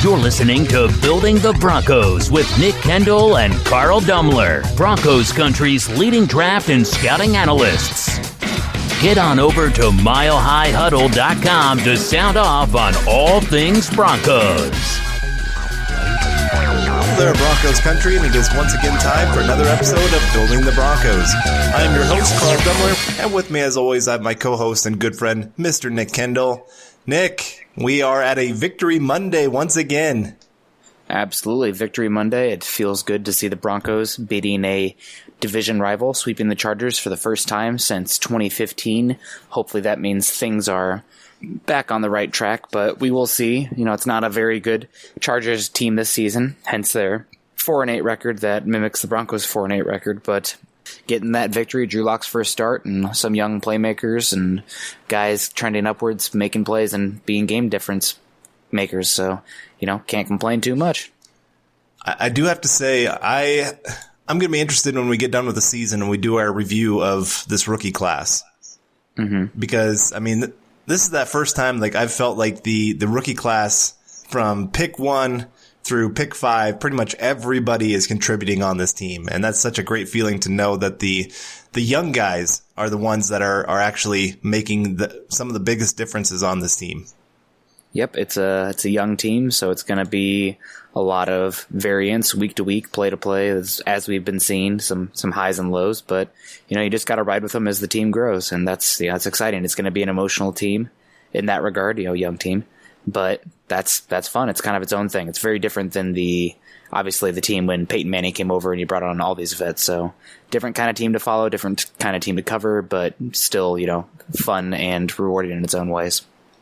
You're listening to Building the Broncos with Nick Kendell and Carl Dumler, Broncos country's leading draft and scouting analysts. Get on over to milehighhuddle.com to sound off on all things Broncos. Hello there, Broncos country, and it is once again time for another episode of Building the Broncos. I am your host, Carl Dumler, and with me as always, I have my co-host and good friend, Mr. Nick Kendell. Nick, we are at a Victory Monday once again. Absolutely. Victory Monday. It feels good to see the Broncos beating a division rival, sweeping the Chargers for the first time since 2015. Hopefully that means things are back on the right track, but we will see. You know, it's not a very good Chargers team this season, hence their 4-8 record that mimics the Broncos' 4-8 record, but getting that victory, Drew Lock's first start, and some young playmakers and guys trending upwards, making plays and being game difference makers. So, you know, can't complain too much. I do have to say, I'm going to be interested when we get done with the season and we do our review of this rookie class. Mm-hmm. Because, I mean, this is that first time like I've felt like the rookie class from pick 1 through pick 5, pretty much everybody is contributing on this team. And that's such a great feeling to know that the young guys are the ones that are actually making some of the biggest differences on this team. Yep, it's a young team, so it's going to be a lot of variance week to week, play to play, as we've been seeing, some highs and lows. But you know, you just got to ride with them as the team grows, and that's exciting. It's going to be an emotional team in that regard, you know, young team. But that's fun. It's kind of its own thing. It's very different than obviously the team when Peyton Manning came over and you brought on all these vets. So different kind of team to follow, different kind of team to cover, but still, you know, fun and rewarding in its own ways.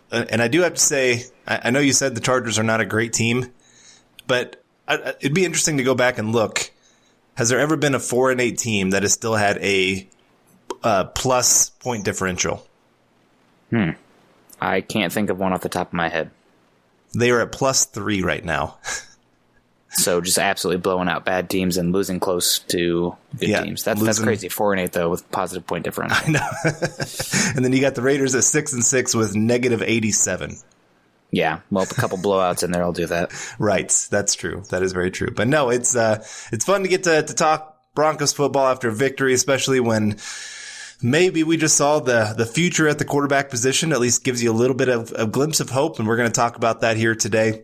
And I do have to say, I know you said the Chargers are not a great team, but it'd be interesting to go back and look. Has there ever been a 4-8 team that has still had a plus point differential? I can't think of one off the top of my head. They are at +3 right now. So just absolutely blowing out bad teams and losing close to good teams. That's crazy. 4-8 though with positive point differential. I know. And then you got the Raiders at 6-6 with -87. Yeah, well, a couple blowouts in there will do that. Right, that's true. That is very true. But no, it's fun to get to talk Broncos football after a victory, especially when maybe we just saw the future at the quarterback position. At least gives you a little bit of a glimpse of hope, and we're going to talk about that here today.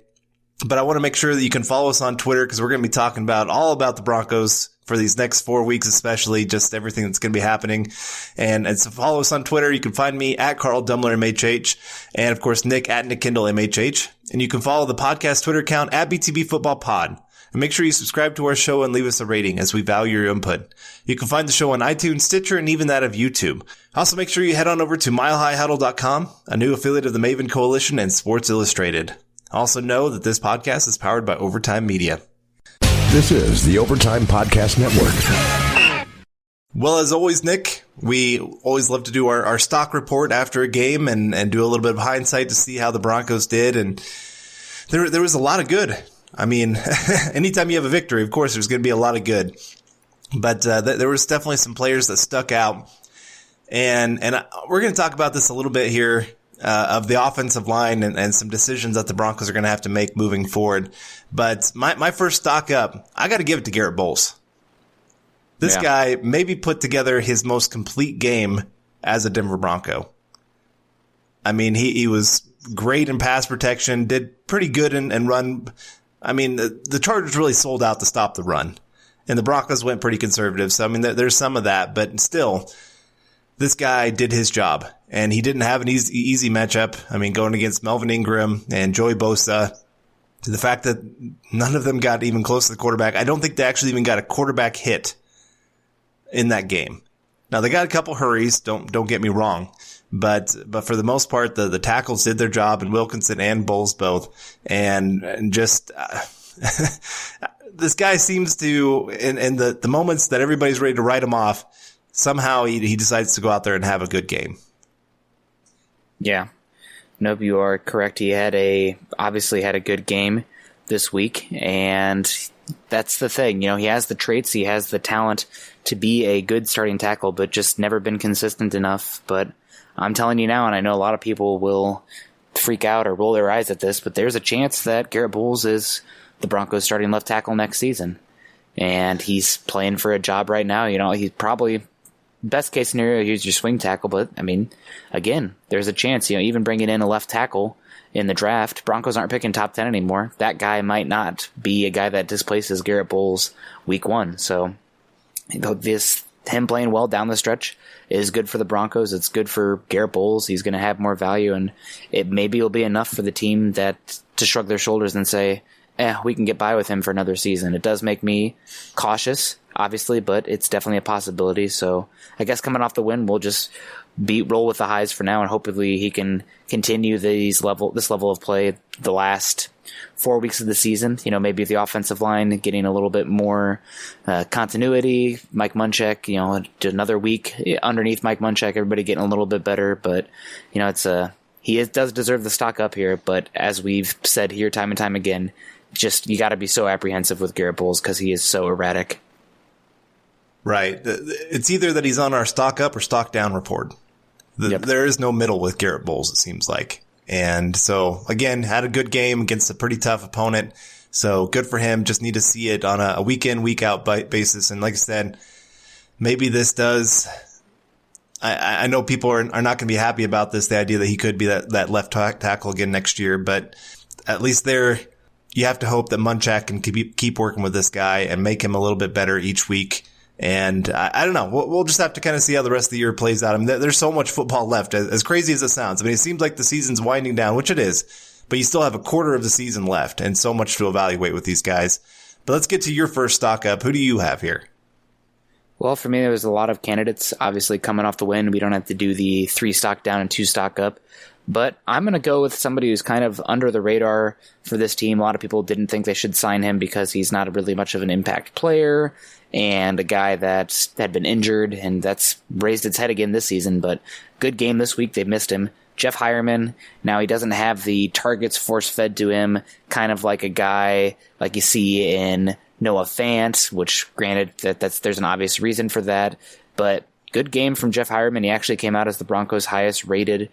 But I want to make sure that you can follow us on Twitter because we're going to be talking all about the Broncos for these next 4 weeks, especially just everything that's going to be happening. And so follow us on Twitter. You can find me at Carl Dumler MHH, and of course Nick at Nick Kendell MHH. And you can follow the podcast Twitter account at BTB Football Pod. And make sure you subscribe to our show and leave us a rating as we value your input. You can find the show on iTunes, Stitcher, and even that of YouTube. Also, make sure you head on over to milehighhuddle.com, a new affiliate of the Maven Coalition and Sports Illustrated. Also know that this podcast is powered by Overtime Media. This is the Overtime Podcast Network. Well, as always, Nick, we always love to do our stock report after a game and do a little bit of hindsight to see how the Broncos did. And there was a lot of good. I mean, anytime you have a victory, of course, there's going to be a lot of good. But there was definitely some players that stuck out. And we're going to talk about this a little bit here. Of the offensive line and some decisions that the Broncos are going to have to make moving forward. But my first stock up, I got to give it to Garrett Bowles. This guy maybe put together his most complete game as a Denver Bronco. I mean, he was great in pass protection, did pretty good in run. I mean, the Chargers really sold out to stop the run, and the Broncos went pretty conservative. So, I mean, there's some of that, but still, this guy did his job. And he didn't have an easy matchup. I mean, going against Melvin Ingram and Joey Bosa, the fact that none of them got even close to the quarterback. I don't think they actually even got a quarterback hit in that game. Now, they got a couple hurries. Don't get me wrong. But for the most part, the tackles did their job, and Wilkinson and Bowles both. And just this guy seems to, in the moments that everybody's ready to write him off, somehow he decides to go out there and have a good game. Yeah. Nope, you are correct. He obviously had a good game this week, and that's the thing. You know, he has the traits, he has the talent to be a good starting tackle, but just never been consistent enough. But I'm telling you now, and I know a lot of people will freak out or roll their eyes at this, but there's a chance that Garrett Bowles is the Broncos starting left tackle next season. And he's playing for a job right now. He's probably, best case scenario, he's your swing tackle. But, again, there's a chance, even bringing in a left tackle in the draft, Broncos aren't picking top 10 anymore. That guy might not be a guy that displaces Garrett Bowles week 1. So him playing well down the stretch is good for the Broncos. It's good for Garrett Bowles. He's going to have more value, and it maybe will be enough for the team to shrug their shoulders and say, we can get by with him for another season. It does make me cautious, obviously, but it's definitely a possibility. So I guess coming off the win, we'll just roll with the highs for now, and hopefully he can continue this level of play the last 4 weeks of the season. Maybe the offensive line getting a little bit more continuity. Mike Munchak, another week underneath Mike Munchak, everybody getting a little bit better. But he does deserve the stock up here. But as we've said here time and time again, just you got to be so apprehensive with Garrett Bowles because he is so erratic. Right. It's either that he's on our stock up or stock down report. Yep. There is no middle with Garrett Bowles, it seems like. And so, again, had a good game against a pretty tough opponent. So good for him. Just need to see it on a week in, week out basis. And like I said, maybe this does. I know people are not going to be happy about this, the idea that he could be that left tackle again next year. But at least there, you have to hope that Munchak can keep working with this guy and make him a little bit better each week. And I don't know. We'll just have to kind of see how the rest of the year plays out. There's so much football left, as crazy as it sounds. It seems like the season's winding down, which it is, but you still have a quarter of the season left and so much to evaluate with these guys. But let's get to your first stock up. Who do you have here? Well, for me, there was a lot of candidates, obviously, coming off the win. We don't have to do the 3 stock down and 2 stock up. But I'm going to go with somebody who's kind of under the radar for this team. A lot of people didn't think they should sign him because he's not really much of an impact player and a guy that had been injured, and that's raised its head again this season. But good game this week. They missed him. Jeff Hireman, now he doesn't have the targets force-fed to him, kind of like a guy like you see in Noah Fant, which granted there's an obvious reason for that, but good game from Jeff Hireman. He actually came out as the Broncos' highest rated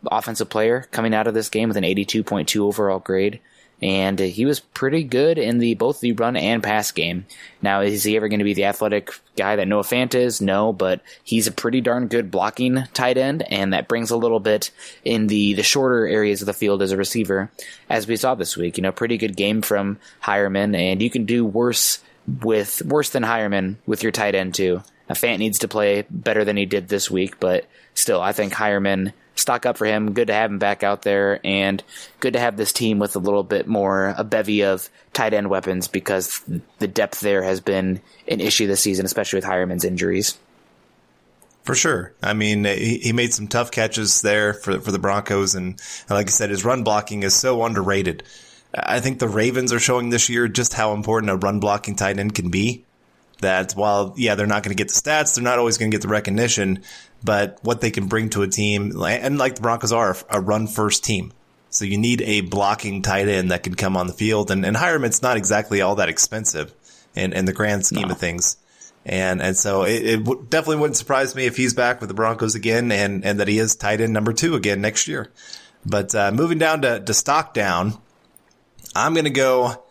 offensive player coming out of this game with an 82.2 overall grade. And he was pretty good in both the run and pass game. Now, is he ever going to be the athletic guy that Noah Fant is? No, but he's a pretty darn good blocking tight end, and that brings a little bit in the shorter areas of the field as a receiver, as we saw this week. Pretty good game from Hireman, and you can do worse than Hireman with your tight end too. Now, Fant needs to play better than he did this week, but still, I think Hireman, stock up for him. Good to have him back out there, and good to have this team with a little bit more, a bevy of tight end weapons, because the depth there has been an issue this season, especially with Hireman's injuries. For sure. He made some tough catches there for the Broncos, and like I said, his run blocking is so underrated. I think the Ravens are showing this year just how important a run blocking tight end can be. That while, they're not going to get the stats, they're not always going to get the recognition, but what they can bring to a team, and like the Broncos are, a run-first team. So you need a blocking tight end that can come on the field, and Hireman's not exactly all that expensive in the grand scheme of things. And so it definitely wouldn't surprise me if he's back with the Broncos again, and that he is tight end number 2 again next year. But moving down to stock down, I'm going to go...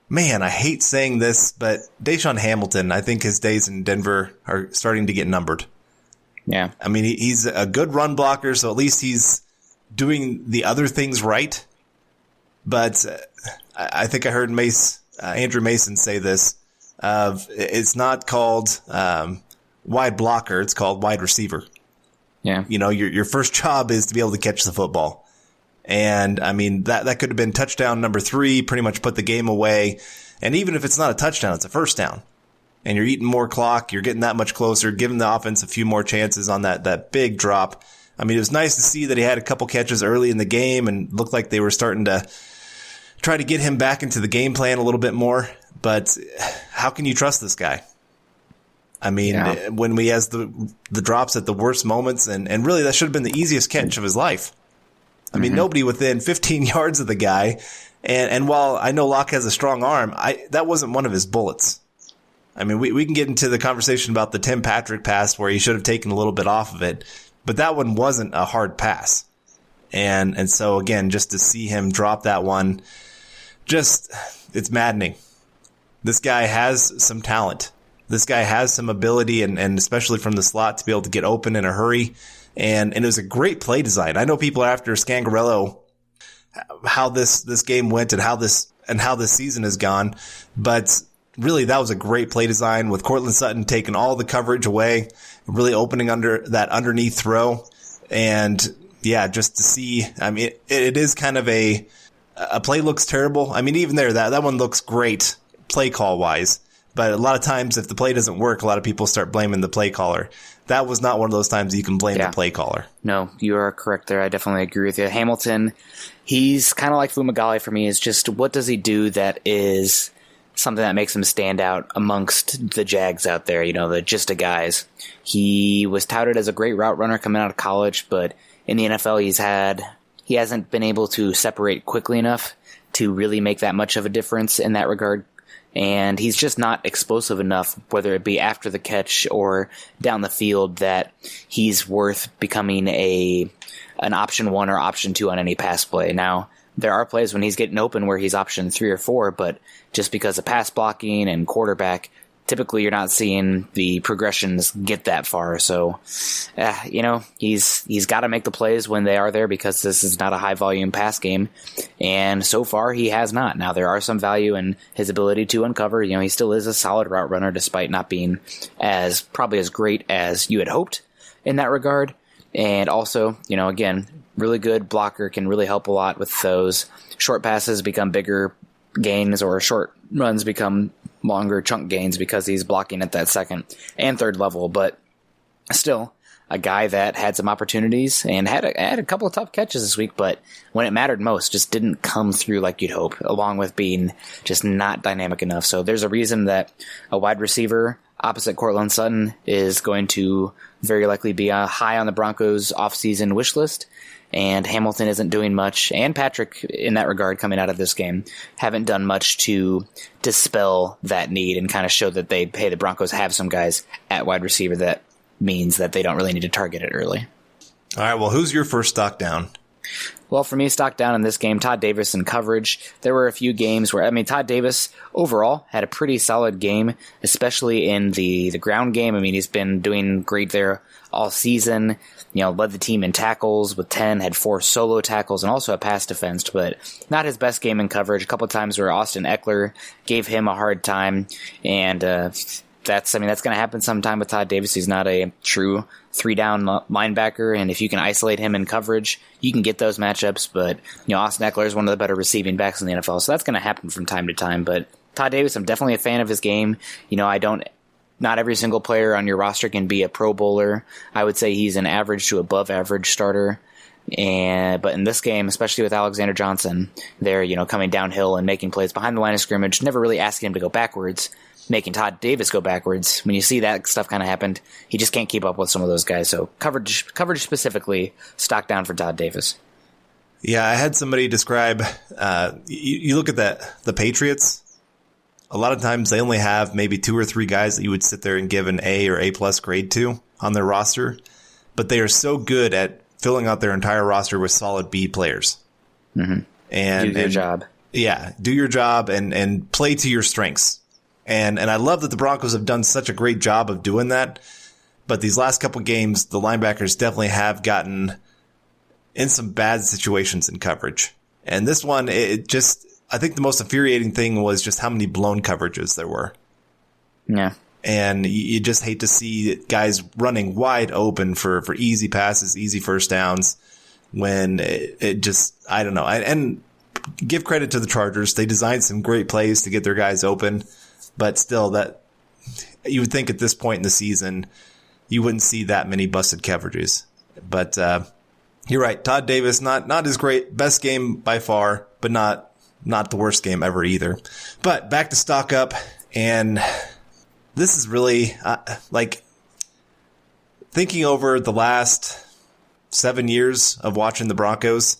Man, I hate saying this, but Deshaun Hamilton, I think his days in Denver are starting to get numbered. Yeah. He's a good run blocker, so at least he's doing the other things right. But I think I heard Andrew Mason say this. It's not called wide blocker, it's called wide receiver. Yeah. Your first job is to be able to catch the football. And that could have been touchdown number 3, pretty much put the game away. And even if it's not a touchdown, it's a first down. And you're eating more clock, you're getting that much closer, giving the offense a few more chances on that big drop. It was nice to see that he had a couple catches early in the game and looked like they were starting to try to get him back into the game plan a little bit more. But how can you trust this guy? When he has the drops at the worst moments, and really that should have been the easiest catch of his life. Nobody within 15 yards of the guy. And while I know Locke has a strong arm, that wasn't one of his bullets. We can get into the conversation about the Tim Patrick pass where he should have taken a little bit off of it, but that one wasn't a hard pass. And so again, just to see him drop that one, it's maddening. This guy has some talent. This guy has some ability, and especially from the slot to be able to get open in a hurry. And it was a great play design. I know people are after Scangarello, how this game went and how this season has gone, but really that was a great play design with Courtland Sutton taking all the coverage away, really opening under that underneath throw. And yeah, just to see, I mean, it is kind of a play looks terrible. I mean, even there, that one looks great play call wise. But a lot of times, if the play doesn't work, a lot of people start blaming the play caller. That was not one of those times you can blame the play caller. No, you are correct there. I definitely agree with you. Hamilton, he's kind of like Fumagalli for me. Is just what does he do that is something that makes him stand out amongst the Jags out there, the just a guys. He was touted as a great route runner coming out of college, but in the NFL he hasn't been able to separate quickly enough to really make that much of a difference in that regard. And he's just not explosive enough, whether it be after the catch or down the field, that he's worth becoming an option 1 or option 2 on any pass play. Now, there are plays when he's getting open where he's option 3 or 4, but just because of pass blocking and quarterback, typically you're not seeing the progressions get that far. So, he's got to make the plays when they are there, because this is not a high volume pass game. And so far he has not. Now there are some value in his ability to uncover. He still is a solid route runner despite not being probably as great as you had hoped in that regard. And also, again, really good blocker, can really help a lot with those short passes become bigger gains, or short runs become longer chunk gains because he's blocking at that second and third level. But still, a guy that had some opportunities and had a couple of tough catches this week, but when it mattered most, just didn't come through like you'd hope, along with being just not dynamic enough. So there's a reason that a wide receiver opposite Courtland Sutton is going to very likely be high on the Broncos offseason wish list. And Hamilton isn't doing much, and Patrick, in that regard, coming out of this game, haven't done much to dispel that need and kind of show that the Broncos have some guys at wide receiver that means that they don't really need to target it early. All right, well, who's your first stock down? Well, for me, stock down in this game, Todd Davis in coverage. There were a few games where, Todd Davis overall had a pretty solid game, especially in the ground game. He's been doing great there all season. Led the team in tackles with 10, had 4 solo tackles, and also a pass defense, but not his best game in coverage. A couple of times where Austin Eckler gave him a hard time, and that's going to happen sometime with Todd Davis. He's not a true 3-down linebacker, and if you can isolate him in coverage, you can get those matchups, but Austin Eckler is one of the better receiving backs in the NFL, so that's going to happen from time to time. But Todd Davis, I'm definitely a fan of his game. Not every single player on your roster can be a Pro Bowler. I would say he's an average to above average starter. But in this game, especially with Alexander Johnson, they're, coming downhill and making plays behind the line of scrimmage, never really asking him to go backwards, making Todd Davis go backwards. When you see that stuff kind of happened, he just can't keep up with some of those guys. So coverage specifically, stock down for Todd Davis. Yeah, I had somebody describe, you look at the Patriots. A lot of times they only have maybe 2 or 3 guys that you would sit there and give an A or A+ grade to on their roster, but they are so good at filling out their entire roster with solid B players. Mm-hmm. And do your job. Yeah, do your job and play to your strengths. And I love that the Broncos have done such a great job of doing that. But these last couple games, the linebackers definitely have gotten in some bad situations in coverage. And this one, I think the most infuriating thing was just how many blown coverages there were. Yeah. And you just hate to see guys running wide open for easy passes, easy first downs, when it just, I don't know. And give credit to the Chargers. They designed some great plays to get their guys open, but still, that you would think at this point in the season, you wouldn't see that many busted coverages. But you're right. Todd Davis, not his best game by far, but not the worst game ever either. But back to stock up, and this is really thinking over the last 7 years of watching the Broncos,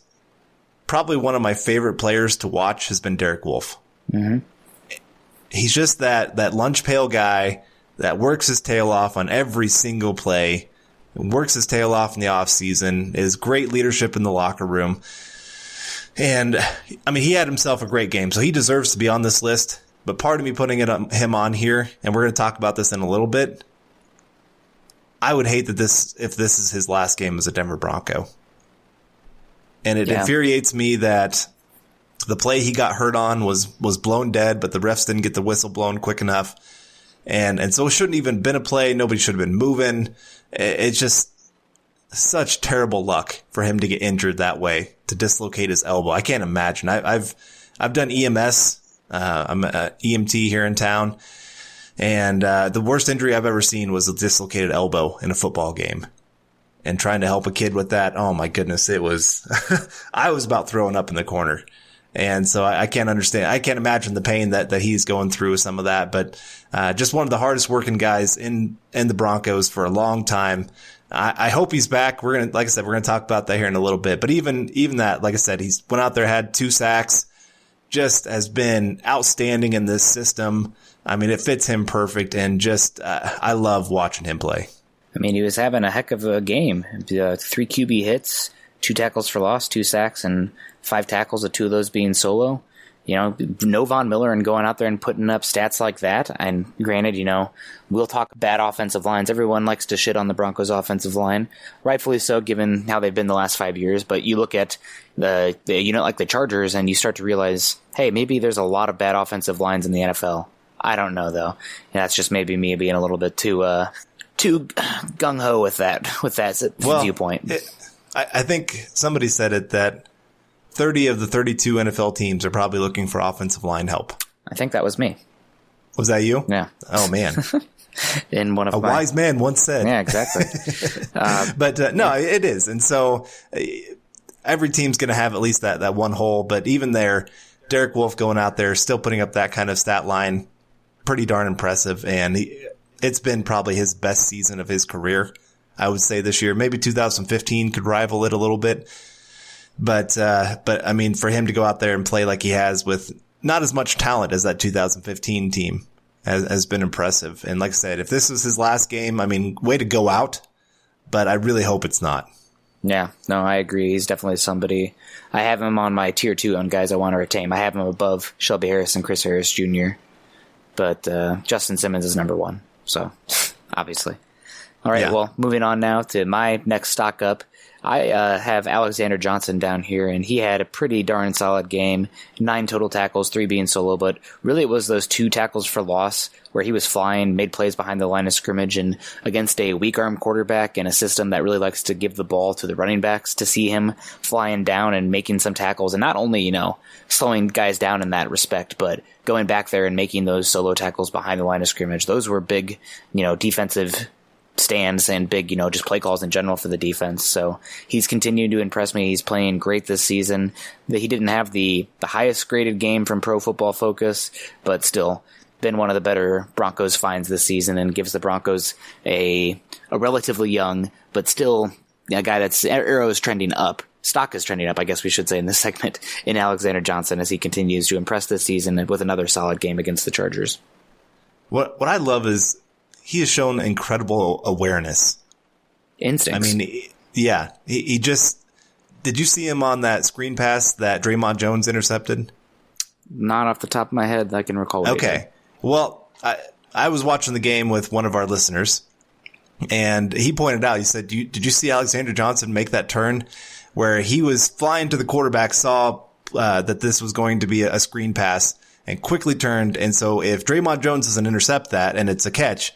probably one of my favorite players to watch has been Derek Wolfe. Mm-hmm. He's just that lunch pail guy that works his tail off on every single play, works his tail off in the offseason, is great leadership in the locker room. And, I mean, he had himself a great game, so he deserves to be on this list. But part of me putting him on here, and we're going to talk about this in a little bit, I would hate that if this is his last game as a Denver Bronco. And it infuriates me that the play he got hurt on was blown dead, but the refs didn't get the whistle blown quick enough. And so it shouldn't even been a play. Nobody should have been moving. It's just such terrible luck for him to get injured that way, to dislocate his elbow. I can't imagine. I've done EMS. I'm an EMT here in town. And the worst injury I've ever seen was a dislocated elbow in a football game. And trying to help a kid with that, oh my goodness, it was, I was about throwing up in the corner. And so I can't understand. I can't imagine the pain that he's going through with some of that. But just one of the hardest working guys in the Broncos for a long time. I hope he's back. Like I said, we're gonna talk about that here in a little bit. But even that, like I said, he's went out there, had 2 sacks, just has been outstanding in this system. I mean, it fits him perfect, and just I love watching him play. I mean, he was having a heck of a game. 3 QB hits, 2 tackles for loss, 2 sacks, and 5 tackles, 2 of those being solo. You know, no Von Miller and going out there and putting up stats like that. And granted, you know, we'll talk bad offensive lines. Everyone likes to shit on the Broncos offensive line. Rightfully so, given how they've been the last 5 years. But you look at the like the Chargers, and you start to realize, hey, maybe there's a lot of bad offensive lines in the NFL. I don't know, though. And that's just maybe me being a little bit too gung-ho with that viewpoint. I think somebody said it that 30 of the 32 NFL teams are probably looking for offensive line help. I think that was me. Was that you? Yeah. Oh, man. In one of a wise man once said. Yeah, exactly. But no, it is. And so every team's going to have at least that one hole. But even there, Derek Wolfe going out there, still putting up that kind of stat line, pretty darn impressive. And it's been probably his best season of his career, I would say, this year. Maybe 2015 could rival it a little bit. But I mean, for him to go out there and play like he has with not as much talent as that 2015 team has been impressive. And like I said, if this was his last game, I mean, way to go out, but I really hope it's not. Yeah, no, I agree. He's definitely somebody. I have him on my tier 2 on guys I want to retain. I have him above Shelby Harris and Chris Harris Jr., but Justin Simmons is number 1. So, obviously. All right, Well, moving on now to my next stock up. I have Alexander Johnson down here, and he had a pretty darn solid game. 9 total tackles, 3 being solo, but really it was those 2 tackles for loss where he was flying, made plays behind the line of scrimmage, and against a weak-arm quarterback in a system that really likes to give the ball to the running backs, to see him flying down and making some tackles, and not only, you know, slowing guys down in that respect, but going back there and making those solo tackles behind the line of scrimmage. Those were big, you know, defensive stands and big, you know, just play calls in general for the defense. So he's continuing to impress me. He's playing great this season. He didn't have the highest graded game from Pro Football Focus, but still been one of the better Broncos finds this season, and gives the Broncos a relatively young, but still a guy that's arrow is trending up. Stock is trending up, I guess we should say, in this segment, in Alexander Johnson, as he continues to impress this season with another solid game against the Chargers. What I love is he has shown incredible awareness. Instincts. I mean, yeah, he just, did you see him on that screen pass that Draymond Jones intercepted? Not off the top of my head, I can recall. Okay. Well, I was watching the game with one of our listeners, and he pointed out, he said, did you see Alexander Johnson make that turn where he was flying to the quarterback, saw that this was going to be a screen pass, and quickly turned. And so if Draymond Jones doesn't intercept that and it's a catch,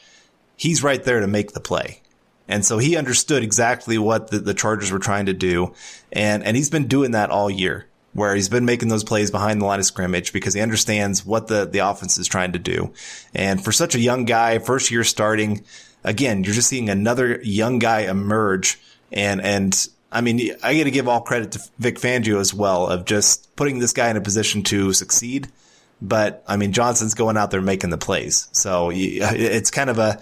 he's right there to make the play. And so he understood exactly what the Chargers were trying to do. And he's been doing that all year, where he's been making those plays behind the line of scrimmage because he understands what the offense is trying to do. And for such a young guy, first year starting, again, you're just seeing another young guy emerge. And I mean, I got to give all credit to Vic Fangio as well, of just putting this guy in a position to succeed. But I mean, Johnson's going out there making the plays. So it's kind of a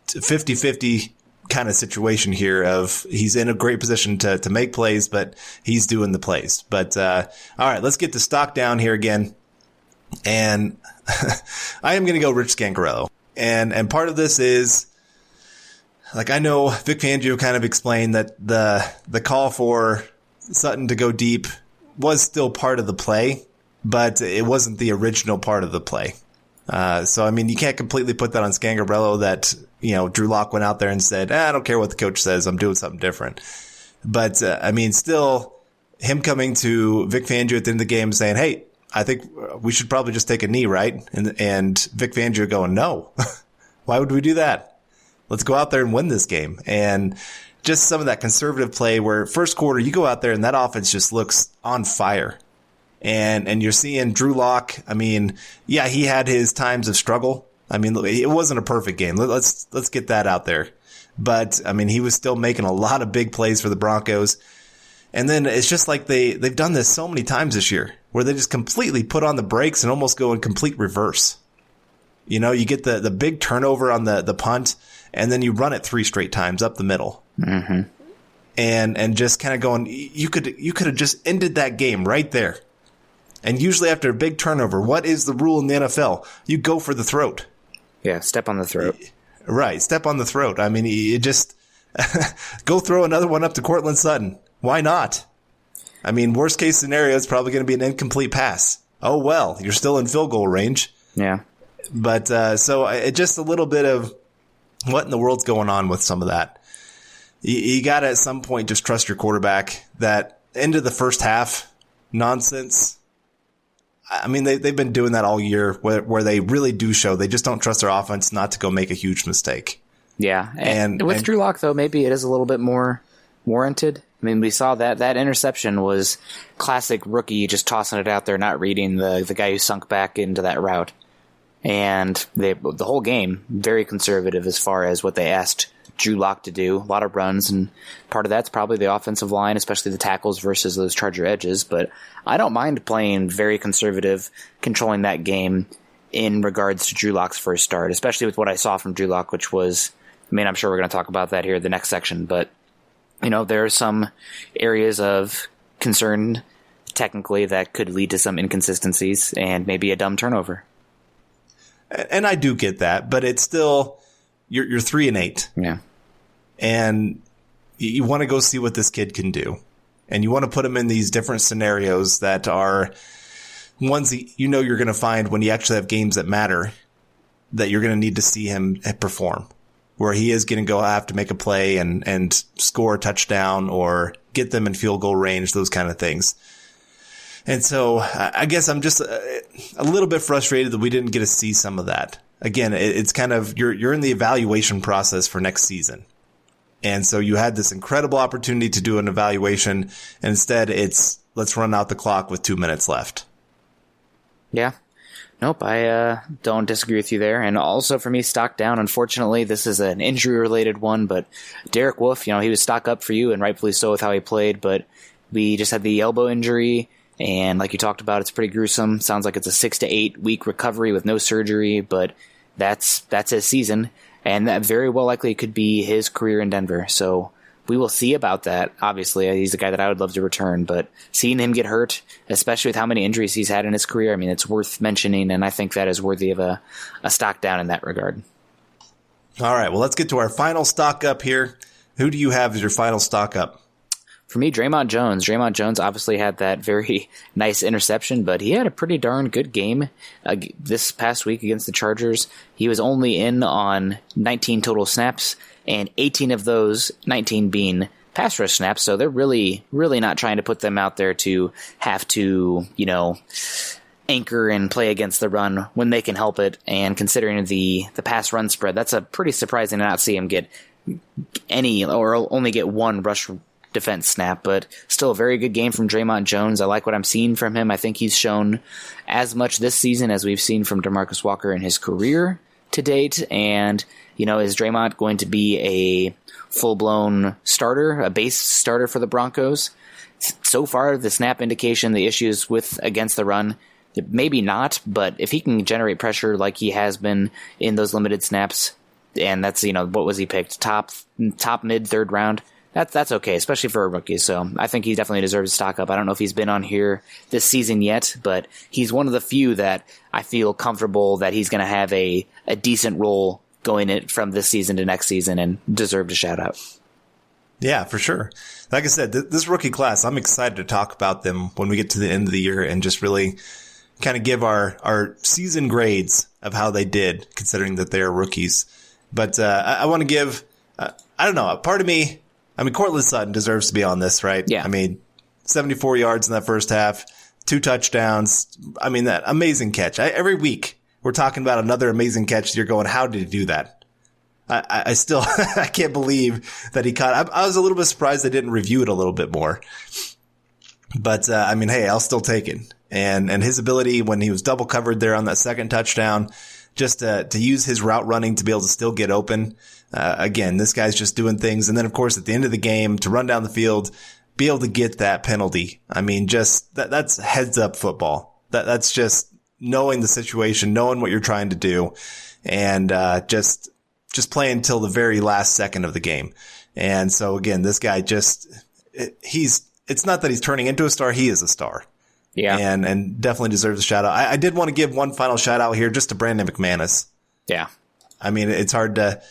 50-50 kind of situation here of he's in a great position to make plays, but he's doing the plays. But all right, let's get the stock down here again. And I am going to go Rich Scangarello. And part of this is Like, I know Vic Fangio kind of explained that the call for Sutton to go deep was still part of the play, but it wasn't the original part of the play. So, I mean, you can't completely put that on Scangarello that, Drew Lock went out there and said, I don't care what the coach says, I'm doing something different. But, I mean, still, him coming to Vic Fangio at the end of the game saying, hey, I think we should probably just take a knee, right? And Vic Fangio going, no. Why would we do that? Let's go out there and win this game. And just some of that conservative play where first quarter you go out there and that offense just looks on fire. And you're seeing Drew Lock. I mean, yeah, he had his times of struggle. I mean, it wasn't a perfect game. Let's get that out there. But I mean, he was still making a lot of big plays for the Broncos. And then it's just like they've done this so many times this year where they just completely put on the brakes and almost go in complete reverse. You get the big turnover on the punt, and then you run it 3 straight times up the middle. Mm-hmm. And just kind of going, you could have just ended that game right there. And usually after a big turnover, what is the rule in the NFL? You go for the throat. Yeah, step on the throat. Right, step on the throat. I mean, you just go throw another one up to Courtland Sutton. Why not? I mean, worst case scenario, it's probably going to be an incomplete pass. Oh, well, you're still in field goal range. Yeah. But so just a little bit of what in the world's going on with some of that. You got to at some point just trust your quarterback. That end of the first half nonsense. I mean, they've been doing that all year where they really do show. They just don't trust their offense not to go make a huge mistake. Yeah. And with Drew Lock, though, maybe it is a little bit more warranted. I mean, we saw that interception was classic rookie just tossing it out there, not reading the guy who sunk back into that route. And the whole game, very conservative as far as what they asked Drew Lock to do. A lot of runs, and part of that's probably the offensive line, especially the tackles versus those Charger edges. But I don't mind playing very conservative, controlling that game in regards to Drew Lock's first start, especially with what I saw from Drew Lock, which was, I mean, I'm sure we're going to talk about that here in the next section, but there are some areas of concern technically that could lead to some inconsistencies and maybe a dumb turnover. And I do get that, but it's still, you're 3-8. Yeah. And you want to go see what this kid can do. And you want to put him in these different scenarios that are ones that you're going to find when you actually have games that matter, that you're going to need to see him perform, where he is going to go have to make a play and score a touchdown or get them in field goal range, those kind of things. And so I guess I'm just a little bit frustrated that we didn't get to see some of that. Again, it's kind of, you're in the evaluation process for next season. And so you had this incredible opportunity to do an evaluation, and instead it's, let's run out the clock with 2 minutes left. Yeah. Nope, I don't disagree with you there. And also for me, stock down. Unfortunately, this is an injury-related one, but Derek Wolfe, he was stock up for you, and rightfully so with how he played, but we just had the elbow injury, and like you talked about, it's pretty gruesome. Sounds like it's a 6 to 8 week recovery with no surgery, but that's his season, and that very well likely could be his career in Denver. So we will see about that. Obviously, he's a guy that I would love to return, but seeing him get hurt, especially with how many injuries he's had in his career, I mean, it's worth mentioning, and I think that is worthy of a stock down in that regard. All right, well, let's get to our final stock up here. Who do you have as your final stock up? For me, Draymond Jones. Draymond Jones obviously had that very nice interception, but he had a pretty darn good game this past week against the Chargers. He was only in on 19 total snaps, and 18 of those, 19 being pass rush snaps, so they're really, really not trying to put them out there to have to, anchor and play against the run when they can help it, and considering the pass run spread, that's a pretty surprising to not see him get any, or only get one rush defense snap, but still a very good game from Draymond Jones. I like what I'm seeing from him. I think he's shown as much this season as we've seen from DeMarcus Walker in his career to date, and is Draymond going to be a full-blown starter, a base starter for the Broncos? So far, the snap indication, the issues against the run, maybe not, but if he can generate pressure like he has been in those limited snaps, and that's, what was he picked? Top mid third round? That's okay, especially for a rookie. So I think he definitely deserves a stock up. I don't know if he's been on here this season yet, but he's one of the few that I feel comfortable that he's going to have a decent role going it from this season to next season and deserved a shout out. Yeah, for sure. Like I said, this rookie class, I'm excited to talk about them when we get to the end of the year and just really kind of give our season grades of how they did, considering that they're rookies. But I want to give, I don't know, part of me, I mean, Courtland Sutton deserves to be on this, right? Yeah. I mean, 74 yards in that first half, 2 touchdowns. I mean, that amazing catch. Every week we're talking about another amazing catch. You're going, how did he do that? I still, I can't believe that he caught. I was a little bit surprised they didn't review it a little bit more. But, I mean, hey, I'll still take it. And his ability when he was double covered there on that second touchdown, just to use his route running to be able to still get open. Again, this guy's just doing things. And then, of course, at the end of the game, to run down the field, be able to get that penalty. I mean, just that's heads up football. That's just knowing the situation, knowing what you're trying to do, and just playing until the very last second of the game. And so again, this guy it's not that he's turning into a star. He is a star. Yeah. And definitely deserves a shout out. I did want to give one final shout out here just to Brandon McManus. Yeah. I mean, it's hard to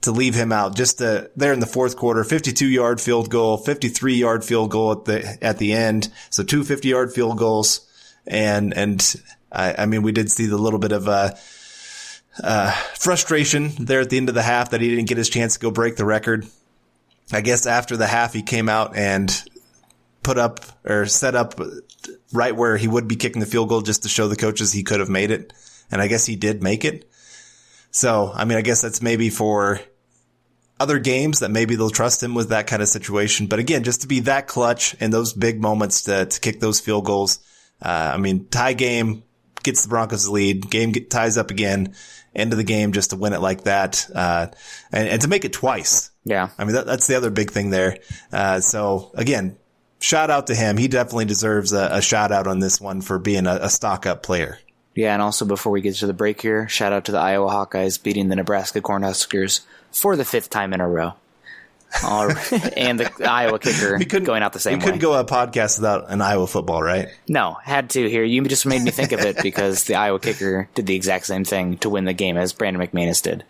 leave him out. Just there in the fourth quarter, 52-yard field goal, 53-yard field goal at the end. So 2 50-yard field goals. And I mean, we did see the little bit of frustration there at the end of the half that he didn't get his chance to go break the record. I guess after the half, he came out and set up right where he would be kicking the field goal just to show the coaches he could have made it. And I guess he did make it. So, I mean, I guess that's maybe for other games that maybe they'll trust him with that kind of situation. But again, just to be that clutch in those big moments to kick those field goals. I mean, tie game gets the Broncos the lead, game ties up again, end of the game just to win it like that. And to make it twice. Yeah. I mean, that's the other big thing there. So again, shout out to him. He definitely deserves a shout out on this one for being a stock up player. Yeah, and also before we get to the break here, shout out to the Iowa Hawkeyes beating the Nebraska Cornhuskers for the 5th time in a row. And the Iowa kicker going out the same way. We couldn't go a podcast without an Iowa football, right? No, had to here. You just made me think of it because the Iowa kicker did the exact same thing to win the game as Brandon McManus did.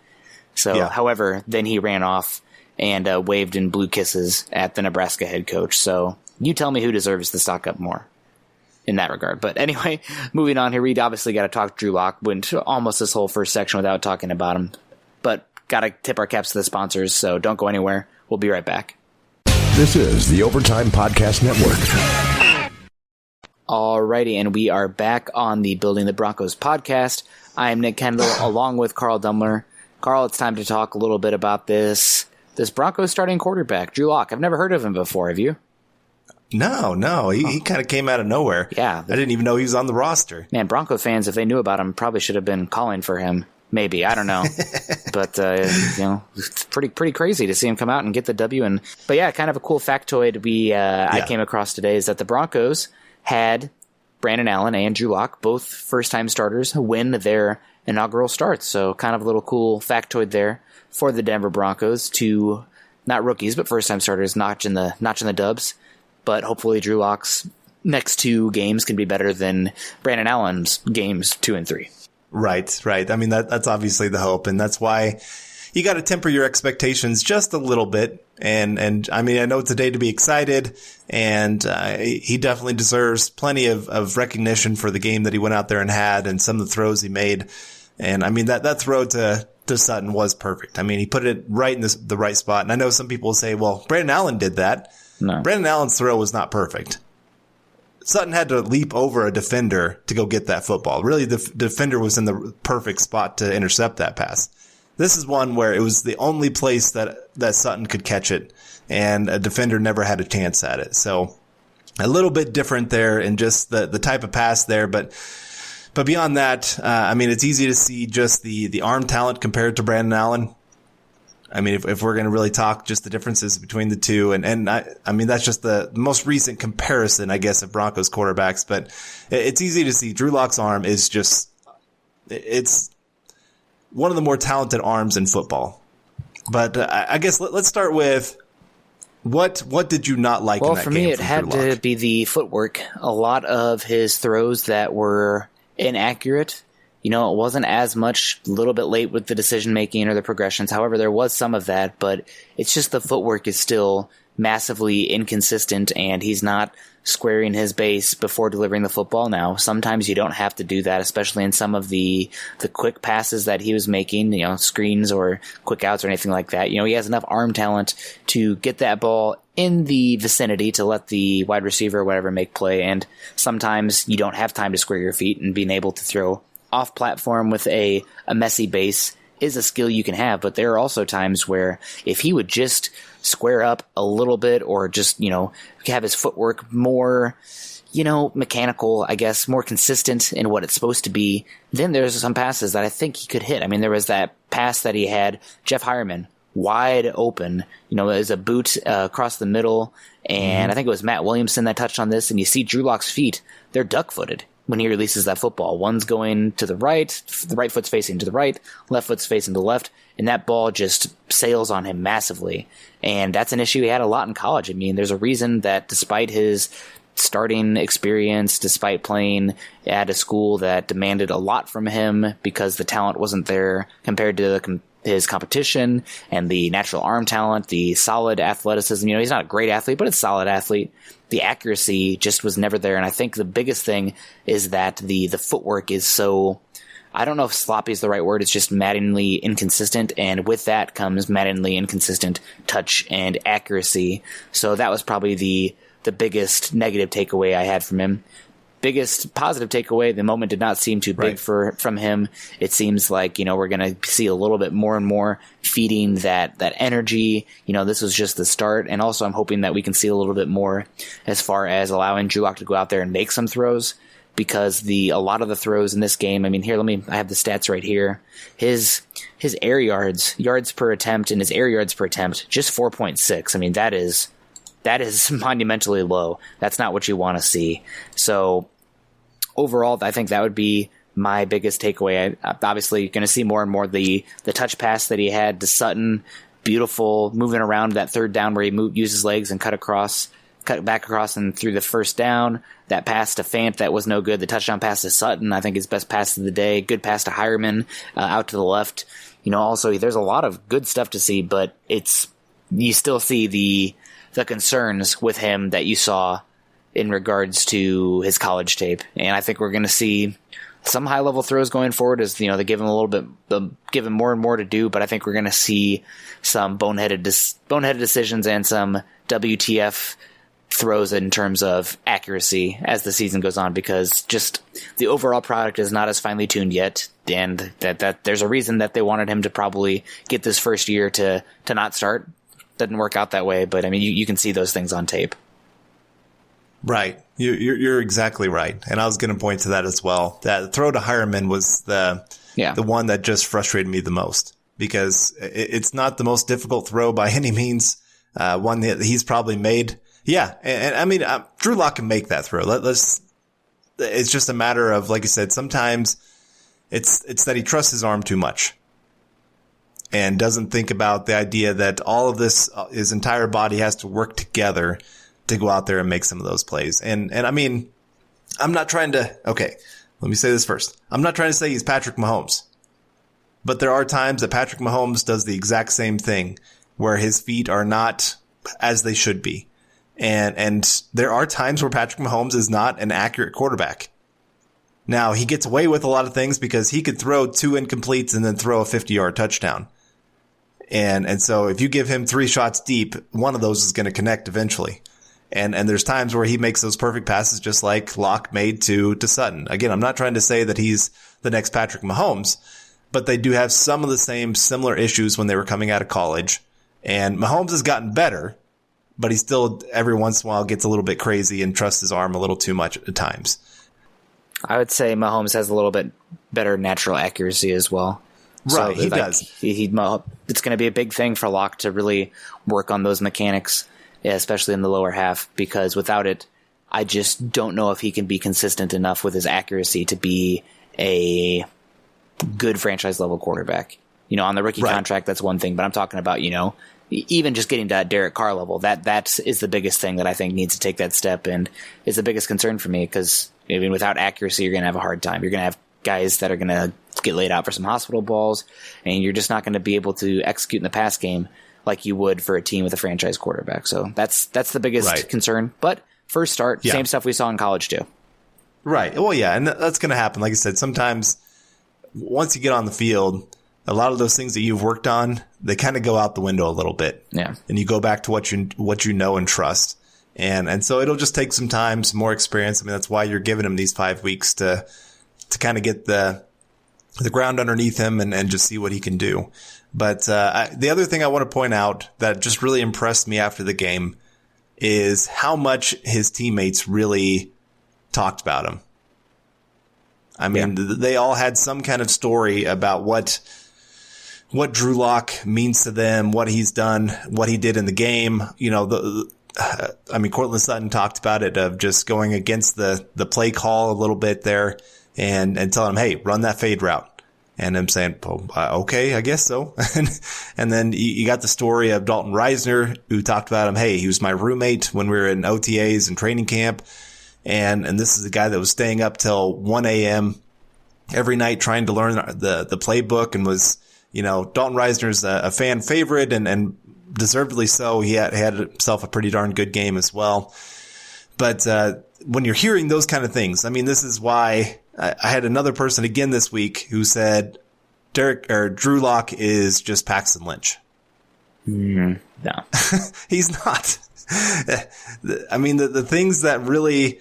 So, yeah. However, then he ran off and waved and blew kisses at the Nebraska head coach. So you tell me who deserves the stock up more in that regard. But anyway, moving on here, we obviously got to talk Drew Lock. Went almost this whole first section without talking about him. But got to tip our caps to the sponsors, so don't go anywhere. We'll be right back. This is the Overtime Podcast Network. Alrighty, and we are back on the Building the Broncos podcast. I am Nick Kendell, along with Carl Dumler. Carl, it's time to talk a little bit about this Broncos starting quarterback, Drew Lock. I've never heard of him before, have you? No. He kind of came out of nowhere. Yeah. I didn't even know he was on the roster. Man, Bronco fans, if they knew about him, probably should have been calling for him. Maybe. I don't know. But, it's pretty crazy to see him come out and get the W. But yeah, kind of a cool factoid I came across today is that the Broncos had Brandon Allen and Drew Lock, both first-time starters, win their inaugural starts. So kind of a little cool factoid there for the Denver Broncos to, not rookies, but first-time starters notching the dubs. But hopefully Drew Lock's next 2 games can be better than Brandon Allen's games 2 and 3. Right. I mean, that's obviously the hope, and that's why you got to temper your expectations just a little bit. And I mean, I know it's a day to be excited, and he definitely deserves plenty of recognition for the game that he went out there and had, and some of the throws he made. And I mean, that throw to Sutton was perfect. I mean, he put it right in the right spot. And I know some people will say, well, Brandon Allen did that. No. Brandon Allen's throw was not perfect. Sutton had to leap over a defender to go get that football. Really, the defender was in the perfect spot to intercept that pass. This is one where it was the only place that Sutton could catch it, and a defender never had a chance at it. So a little bit different there in just the type of pass there. But beyond that, I mean, it's easy to see just the arm talent compared to Brandon Allen. I mean, if we're going to really talk just the differences between the two, and I mean, that's just the most recent comparison, I guess, of Broncos quarterbacks, but it's easy to see Drew Lock's arm is just, it's one of the more talented arms in football. But I guess let's start with what did you not like in that game? Well, for me, it had to be the footwork. A lot of his throws that were inaccurate it wasn't as much, a little bit late with the decision making or the progressions. However, there was some of that, but it's just the footwork is still massively inconsistent, and he's not squaring his base before delivering the football. Now, sometimes you don't have to do that, especially in some of the quick passes that he was making, screens or quick outs or anything like that. He has enough arm talent to get that ball in the vicinity to let the wide receiver or whatever make play, and sometimes you don't have time to square your feet, and being able to throw off platform with a messy base is a skill you can have. But there are also times where if he would just square up a little bit, or just, have his footwork more, mechanical, I guess, more consistent in what it's supposed to be, then there's some passes that I think he could hit. I mean, there was that pass that he had Jeff Hireman wide open, as a boot across the middle, and I think it was Matt Williamson that touched on this, and you see Drew Lock's feet, they're duck-footed when he releases that football. One's going to the right foot's facing to the right, left foot's facing to the left, and that ball just sails on him massively. And that's an issue he had a lot in college. I mean, there's a reason that despite his starting experience, despite playing at a school that demanded a lot from him because the talent wasn't there compared to his competition and the natural arm talent, the solid athleticism, he's not a great athlete, but it's a solid athlete. The accuracy just was never there. And I think the biggest thing is that the footwork is so, I don't know if sloppy is the right word. It's just maddeningly inconsistent. And with that comes maddeningly inconsistent touch and accuracy. So that was probably the biggest negative takeaway I had from him. Biggest positive takeaway, the moment did not seem too big from him. It seems like, we're going to see a little bit more and more feeding that energy. This was just the start. And also I'm hoping that we can see a little bit more as far as allowing Drew Lock to go out there and make some throws, because a lot of the throws in this game, I mean, here, I have the stats right here. His air yards per attempt, and his air yards per attempt, just 4.6. I mean, that is monumentally low. That's not what you want to see. So overall, I think that would be my biggest takeaway. Obviously, you're going to see more and more the touch pass that he had to Sutton, beautiful, moving around that third down where he used his legs and cut back across and through the first down. That pass to Fant that was no good. The touchdown pass to Sutton, I think his best pass of the day. Good pass to Hireman out to the left. Also there's a lot of good stuff to see, but you still see the concerns with him that you saw in regards to his college tape. And I think we're going to see some high-level throws going forward as, they give him a little bit, give him more and more to do, but I think we're going to see some boneheaded decisions and some WTF throws in terms of accuracy as the season goes on, because just the overall product is not as finely tuned yet, and that there's a reason that they wanted him to probably get this first year to not start. Doesn't work out that way, but I mean, you can see those things on tape. Right. You're exactly right. And I was going to point to that as well. That throw to Hireman was the one that just frustrated me the most, because it's not the most difficult throw by any means. One that he's probably made. Yeah. And I mean, Drew Lock can make that throw. It's just a matter of, like you said, sometimes it's that he trusts his arm too much and doesn't think about the idea that all of this, his entire body has to work together to go out there and make some of those plays. And I mean, I'm not trying to, okay, let me say this first. I'm not trying to say he's Patrick Mahomes, but there are times that Patrick Mahomes does the exact same thing where his feet are not as they should be. And there are times where Patrick Mahomes is not an accurate quarterback. Now, he gets away with a lot of things because he could throw 2 incompletes and then throw a 50-yard touchdown. And so if you give him 3 shots deep, one of those is going to connect eventually. And there's times where he makes those perfect passes just like Locke made to Sutton. Again, I'm not trying to say that he's the next Patrick Mahomes, but they do have some of the same similar issues when they were coming out of college. And Mahomes has gotten better, but he still every once in a while gets a little bit crazy and trusts his arm a little too much at times. I would say Mahomes has a little bit better natural accuracy as well. Right, so he does. It's going to be a big thing for Locke to really work on those mechanics, especially in the lower half, because without it, I just don't know if he can be consistent enough with his accuracy to be a good franchise-level quarterback. On the rookie contract, that's one thing, but I'm talking about, even just getting to that Derek Carr level, that is the biggest thing that I think needs to take that step and is the biggest concern for me, because without accuracy, you're going to have a hard time. You're going to have guys that are going to get laid out for some hospital balls, and you're just not going to be able to execute in the pass game like you would for a team with a franchise quarterback. So that's the biggest concern. But first start, same stuff we saw in college too. Right. Well, yeah, and that's going to happen. Like I said, sometimes once you get on the field, a lot of those things that you've worked on, they kind of go out the window a little bit. Yeah. And you go back to what you know and trust. And so it'll just take some time, some more experience. I mean, that's why you're giving him these 5 weeks to kind of get the ground underneath him and just see what he can do. But the other thing I want to point out that just really impressed me after the game is how much his teammates really talked about him. I mean, they all had some kind of story about what Drew Lock means to them, what he's done, what he did in the game. You know, Courtland Sutton talked about it, of just going against the play call a little bit there and telling him, hey, run that fade route. And I'm saying, oh, okay, I guess so. And then you got the story of Dalton Reisner, who talked about him. Hey, he was my roommate when we were in OTAs and training camp. And this is the guy that was staying up till 1 a.m. every night trying to learn the playbook, and was, you know, Dalton Reisner's a fan favorite and deservedly so. He had himself a pretty darn good game as well. But when you're hearing those kind of things, I mean, this is why I had another person again this week who said Drew Lock is just Paxton Lynch. No, he's not. I mean, the things that really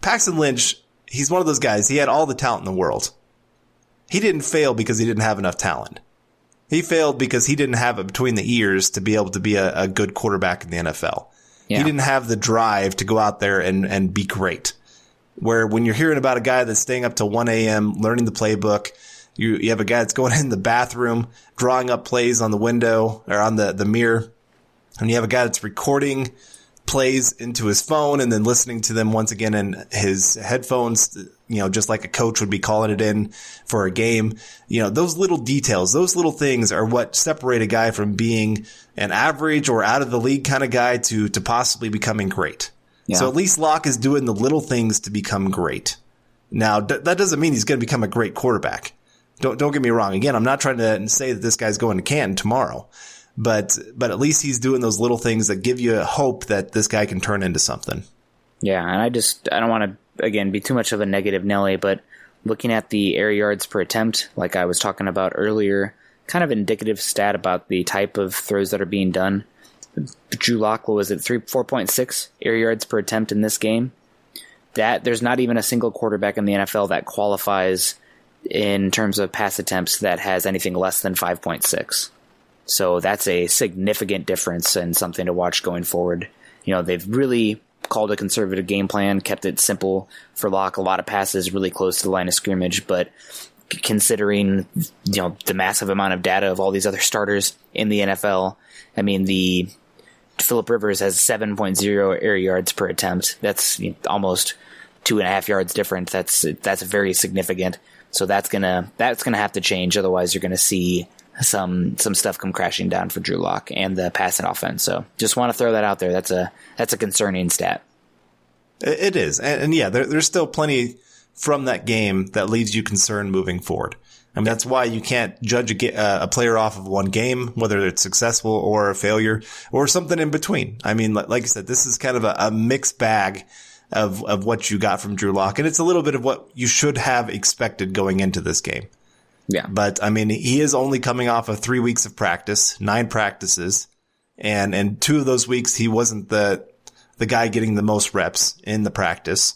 Paxton Lynch, he's one of those guys. He had all the talent in the world. He didn't fail because he didn't have enough talent. He failed because he didn't have it between the ears to be able to be a good quarterback in the NFL. Yeah. He didn't have the drive to go out there and be great. Where when you're hearing about a guy that's staying up till 1 a.m. learning the playbook, you have a guy that's going in the bathroom, drawing up plays on the window or on the mirror. And you have a guy that's recording plays into his phone and then listening to them once again in his headphones, you know, just like a coach would be calling it in for a game. You know, those little details, those little things are what separate a guy from being an average or out of the league kind of guy to possibly becoming great. Yeah. So at least Locke is doing the little things to become great. Now, that doesn't mean he's going to become a great quarterback. Don't get me wrong. Again, I'm not trying to say that this guy's going to Canton tomorrow. But at least he's doing those little things that give you hope that this guy can turn into something. Yeah, and I don't want to, again, be too much of a negative Nelly, but looking at the air yards per attempt, like I was talking about earlier, kind of indicative stat about the type of throws that are being done. Drew Lock was at 4.6 air yards per attempt in this game. That there's not even a single quarterback in the NFL that qualifies in terms of pass attempts that has anything less than 5.6. So that's a significant difference and something to watch going forward. You know, they've really called a conservative game plan, kept it simple for Locke. A lot of passes really close to the line of scrimmage, but considering, you know, the massive amount of data of all these other starters in the NFL, I mean, the Phillip Rivers has 7.0 air yards per attempt. That's, you know, almost 2.5 yards different. That's very significant. So that's gonna have to change. Otherwise, you're gonna see some stuff come crashing down for Drew Lock and the passing offense. So just want to throw that out there. That's a concerning stat. It is. And yeah, there's still plenty from that game that leaves you concerned moving forward. I mean, that's why you can't judge a player off of one game, whether it's successful or a failure or something in between. I mean, like I said, this is kind of a mixed bag of what you got from Drew Lock. And it's a little bit of what you should have expected going into this game. Yeah. But I mean, he is only coming off of 3 weeks of practice, 9 practices. And in 2 of those weeks, he wasn't the guy getting the most reps in the practice.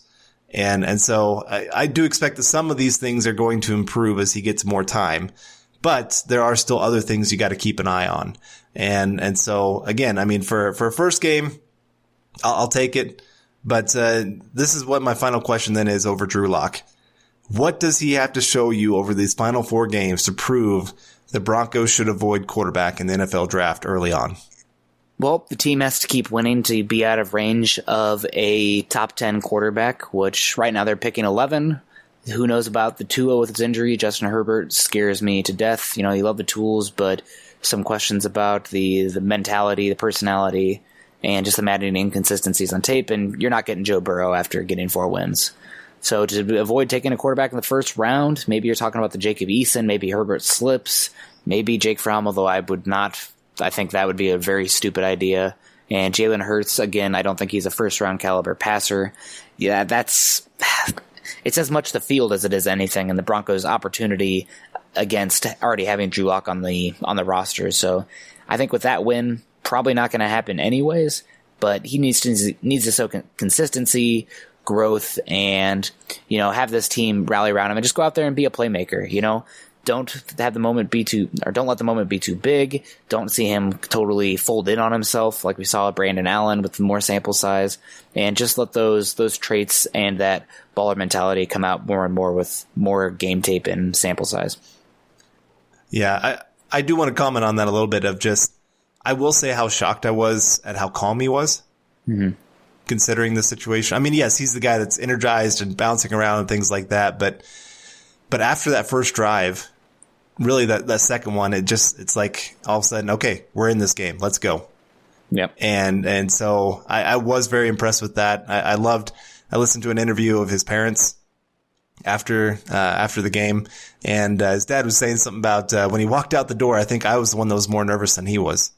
And so I do expect that some of these things are going to improve as he gets more time, but there are still other things you got to keep an eye on. And so again, I mean, for a first game, I'll take it. But this is what my final question then is over Drew Lock. What does he have to show you over these final 4 games to prove the Broncos should avoid quarterback in the NFL draft early on? Well, the team has to keep winning to be out of range of a top 10 quarterback, which right now they're picking 11. Who knows about the Tua with his injury? Justin Herbert scares me to death. You know, you love the tools, but some questions about the mentality, the personality, and just the maddening inconsistencies on tape. And you're not getting Joe Burrow after getting 4 wins. So to avoid taking a quarterback in the first round, maybe you're talking about the Jacob Eason, maybe Herbert slips, maybe Jake Fromm, although I think that would be a very stupid idea. And Jalen Hurts, again, I don't think he's a first-round caliber passer. Yeah, it's as much the field as it is anything, and the Broncos' opportunity against already having Drew Lock on the roster. So I think with that win, probably not going to happen anyways, but he needs to show consistency, growth, and, have this team rally around him and just go out there and be a playmaker. Don't let the moment be too big. Don't see him totally fold in on himself like we saw with Brandon Allen with more sample size, and just let those traits and that baller mentality come out more and more with more game tape and sample size. Yeah, I do want to comment on that a little bit of just, I will say how shocked I was at how calm he was, considering the situation. I mean, yes, he's the guy that's energized and bouncing around and things like that, but after that first drive, really that second one, it's like all of a sudden, okay, we're in this game. Let's go. Yep. And so I was very impressed with that. I listened to an interview of his parents after the game, and his dad was saying something about when he walked out the door, I think I was the one that was more nervous than he was.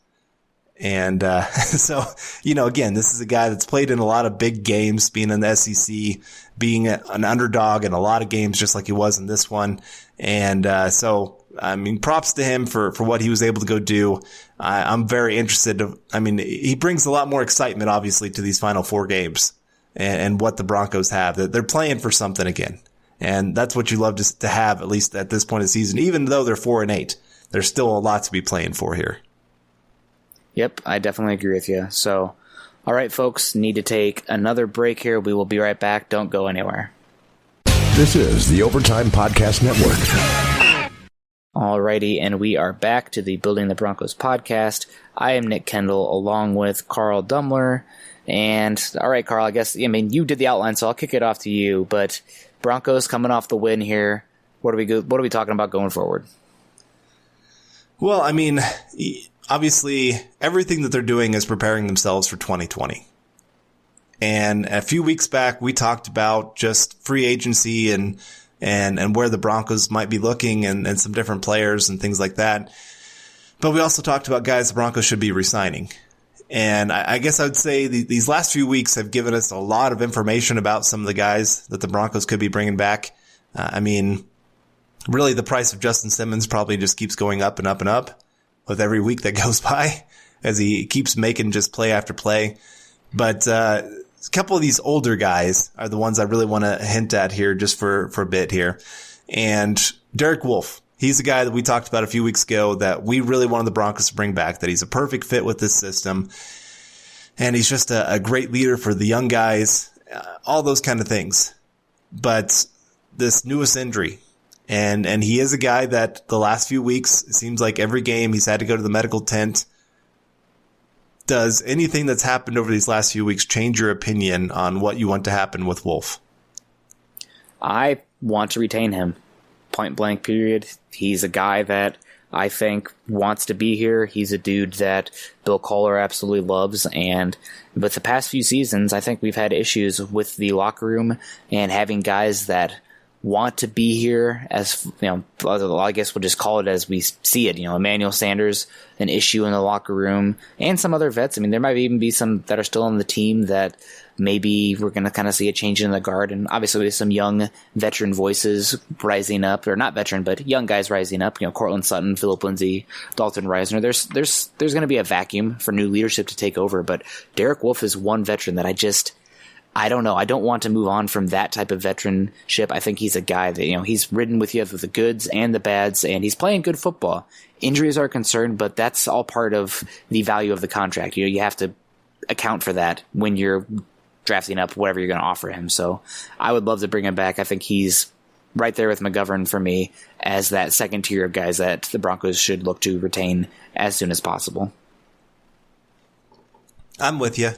And so, again, this is a guy that's played in a lot of big games, being in the SEC, being an underdog in a lot of games, just like he was in this one. And so, I mean, props to him for what he was able to go do. I'm very interested. He brings a lot more excitement, obviously, to these final 4 games and what the Broncos have. They're playing for something again. And that's what you love to have, at least at this point of the season. Even though they're 4-8, there's still a lot to be playing for here. Yep, I definitely agree with you. So, all right, folks, need to take another break here. We will be right back. Don't go anywhere. This is the Overtime Podcast Network. Alrighty, and we are back to the Building the Broncos podcast. I am Nick Kendell, along with Carl Dumler. And, all right, Carl, you did the outline, so I'll kick it off to you. But Broncos coming off the win here. What are we talking about going forward? Well, obviously, everything that they're doing is preparing themselves for 2020. And a few weeks back, we talked about just free agency and where the Broncos might be looking and some different players and things like that. But we also talked about guys the Broncos should be re-signing. And I guess I would say these last few weeks have given us a lot of information about some of the guys that the Broncos could be bringing back. Really, the price of Justin Simmons probably just keeps going up and up and up with every week that goes by as he keeps making just play after play. But a couple of these older guys are the ones I really want to hint at here just for a bit here. And Derek Wolfe, he's the guy that we talked about a few weeks ago that we really wanted the Broncos to bring back, that he's a perfect fit with this system. And he's just a great leader for the young guys, all those kind of things. But this newest injury, and he is a guy that the last few weeks, it seems like every game he's had to go to the medical tent. Does anything that's happened over these last few weeks change your opinion on what you want to happen with Wolfe? I want to retain him. Point blank period. He's a guy that I think wants to be here. He's a dude that Bill Kohler absolutely loves. And with the past few seasons, I think we've had issues with the locker room and having guys that want to be here, as I guess we'll just call it as we see it. Emmanuel Sanders, an issue in the locker room, and some other vets. There might even be some that are still on the team that maybe we're going to kind of see a change in the guard. And obviously with some young veteran voices rising up, or not veteran, but young guys rising up, Courtland Sutton, Phillip Lindsay, Dalton Reisner. There's going to be a vacuum for new leadership to take over. But Derek Wolfe is one veteran that I don't know. I don't want to move on from that type of veteranship. I think he's a guy that, he's ridden with you through the goods and the bads, and he's playing good football. Injuries are concerned, but that's all part of the value of the contract. You have to account for that when you're drafting up whatever you're going to offer him. So I would love to bring him back. I think he's right there with McGovern for me as that second tier of guys that the Broncos should look to retain as soon as possible. I'm with you.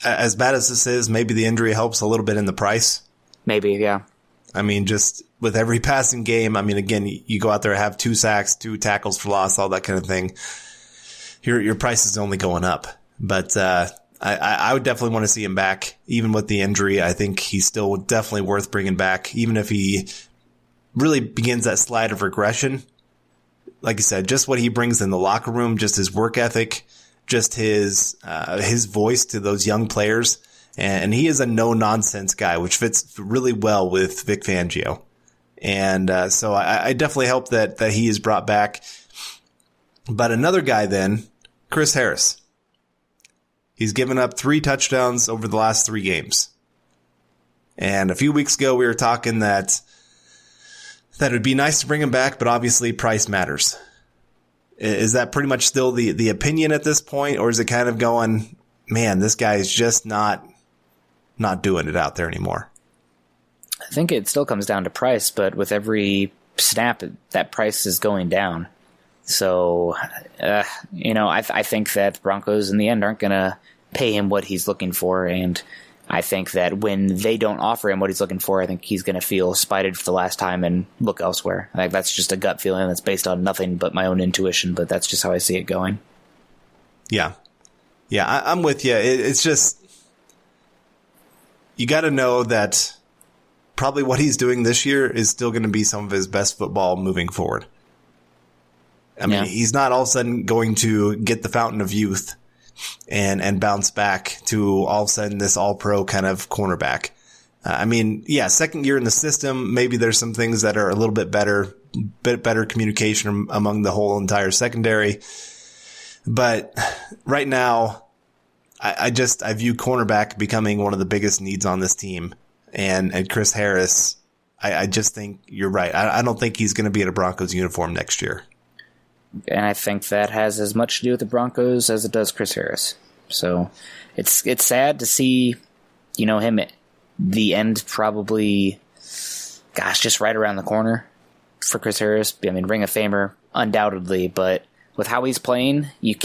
As bad as this is, maybe the injury helps a little bit in the price. Maybe, yeah. Just with every passing game, again, you go out there and have 2 sacks, 2 tackles for loss, all that kind of thing. Your price is only going up. But I would definitely want to see him back, even with the injury. I think he's still definitely worth bringing back, even if he really begins that slide of regression. Like you said, just what he brings in the locker room, just his work ethic, just his voice to those young players. And he is a no-nonsense guy, which fits really well with Vic Fangio. And so I definitely hope that he is brought back. But another guy then, Chris Harris. He's given up 3 touchdowns over the last 3 games. And a few weeks ago, we were talking that it would be nice to bring him back, but obviously price matters. Is that pretty much still the opinion at this point? Or is it kind of going, man, this guy is just not doing it out there anymore? I think it still comes down to price, but with every snap, that price is going down. So, I think that the Broncos in the end aren't going to pay him what he's looking for. And I think that when they don't offer him what he's looking for, I think he's going to feel spited for the last time and look elsewhere. I think that's just a gut feeling that's based on nothing but my own intuition, but that's just how I see it going. Yeah. Yeah, I'm with you. It's just, you got to know that probably what he's doing this year is still going to be some of his best football moving forward. I mean, he's not all of a sudden going to get the fountain of youth and bounce back to all of a sudden this all-pro kind of cornerback. Second year in the system, maybe there's some things that are a little bit better communication among the whole entire secondary. But right now, I view cornerback becoming one of the biggest needs on this team. And Chris Harris, I just think you're right. I don't think he's going to be in a Broncos uniform next year. And I think that has as much to do with the Broncos as it does Chris Harris. So it's sad to see, him at the end probably, just right around the corner for Chris Harris. I mean, Ring of Famer, undoubtedly, but with how he's playing, you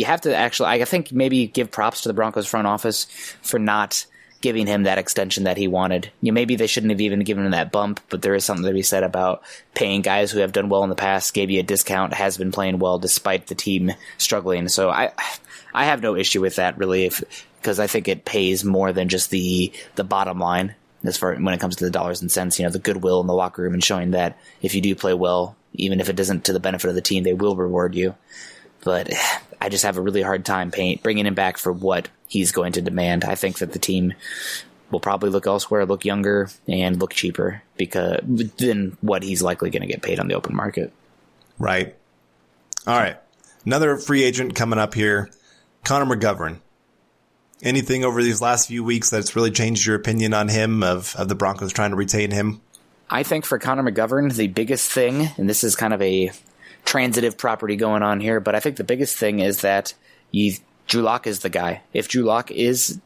have to actually, I think maybe give props to the Broncos front office for not giving him that extension that he wanted. Maybe they shouldn't have even given him that bump, but there is something to be said about paying guys who have done well in the past, gave you a discount, has been playing well despite the team struggling. So I have no issue with that really, because I think it pays more than just the bottom line as far when it comes to the dollars and cents. The goodwill in the locker room and showing that if you do play well, even if it isn't to the benefit of the team, they will reward you. But I just have a really hard time bringing him back for what he's going to demand. I think that the team will probably look elsewhere, look younger, and look cheaper than what he's likely going to get paid on the open market. Right. All right. Another free agent coming up here, Connor McGovern. Anything over these last few weeks that's really changed your opinion on him, of the Broncos trying to retain him? I think for Connor McGovern, the biggest thing, and this is kind of a transitive property going on here, but I think the biggest thing is that Drew Lock is the guy. If Drew Lock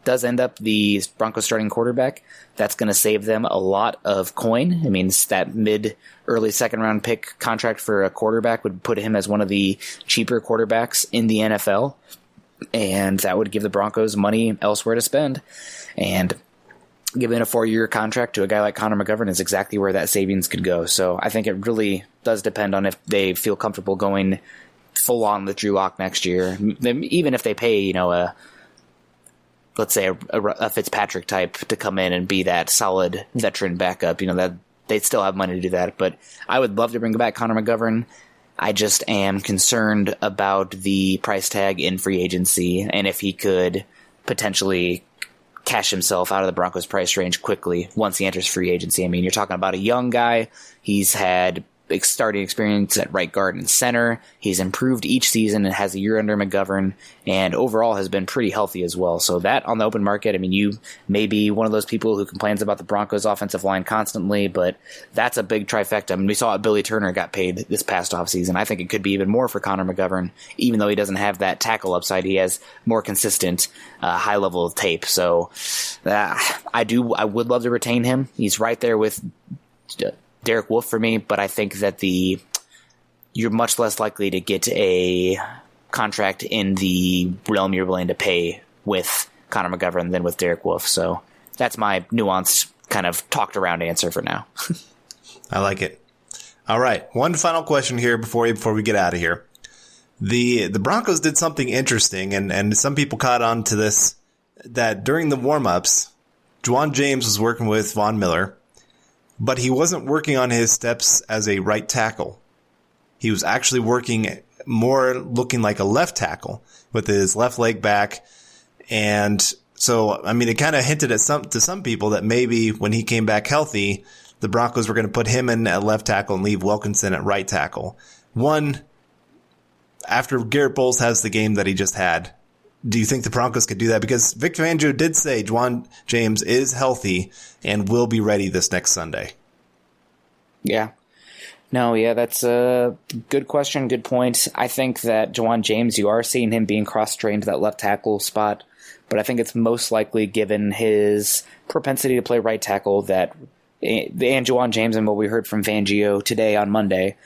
does end up the Broncos starting quarterback, that's going to save them a lot of coin. I mean, that early second round pick contract for a quarterback would put him as one of the cheaper quarterbacks in the NFL, and that would give the Broncos money elsewhere to spend. And giving a 4-year contract to a guy like Connor McGovern is exactly where that savings could go. So I think it really does depend on if they feel comfortable going full on with Drew Lock next year. Even if they pay, let's say a Fitzpatrick type to come in and be that solid veteran backup, that they'd still have money to do that. But I would love to bring back Connor McGovern. I just am concerned about the price tag in free agency and if he could potentially cash himself out of the Broncos price range quickly once he enters free agency. I mean, you're talking about a young guy. He's had starting experience at right guard and center. He's improved each season and has a year under McGovern, and overall has been pretty healthy as well. So that on the open market, I mean, you may be one of those people who complains about the Broncos offensive line constantly, but that's a big trifecta. I mean, we saw what Billy Turner got paid this past offseason. I think it could be even more for Connor McGovern, even though he doesn't have that tackle upside. He has more consistent, high level of tape. So I would love to retain him. He's right there with Derek Wolfe for me, but I think that you're much less likely to get a contract in the realm you're willing to pay with Connor McGovern than with Derek Wolfe. So that's my nuanced kind of talked around answer for now. I like it. All right. One final question here before we get out of here. The Broncos did something interesting, and some people caught on to this that during the warm-ups, Juwan James was working with Von Miller, but he wasn't working on his steps as a right tackle. He was actually working more looking like a left tackle with his left leg back. And so, I mean, it kind of hinted at to some people that maybe when he came back healthy, the Broncos were going to put him in at left tackle and leave Wilkinson at right tackle. After Garrett Bowles has the game that he just had, do you think the Broncos could do that? Because Victor Fangio did say Juwan James is healthy and will be ready this next Sunday. Yeah. No, yeah, that's a good question, good point. I think that Juwan James, you are seeing him being cross-trained to that left tackle spot, but I think it's most likely, given his propensity to play right tackle, that and Juwan James and what we heard from Fangio today on Monday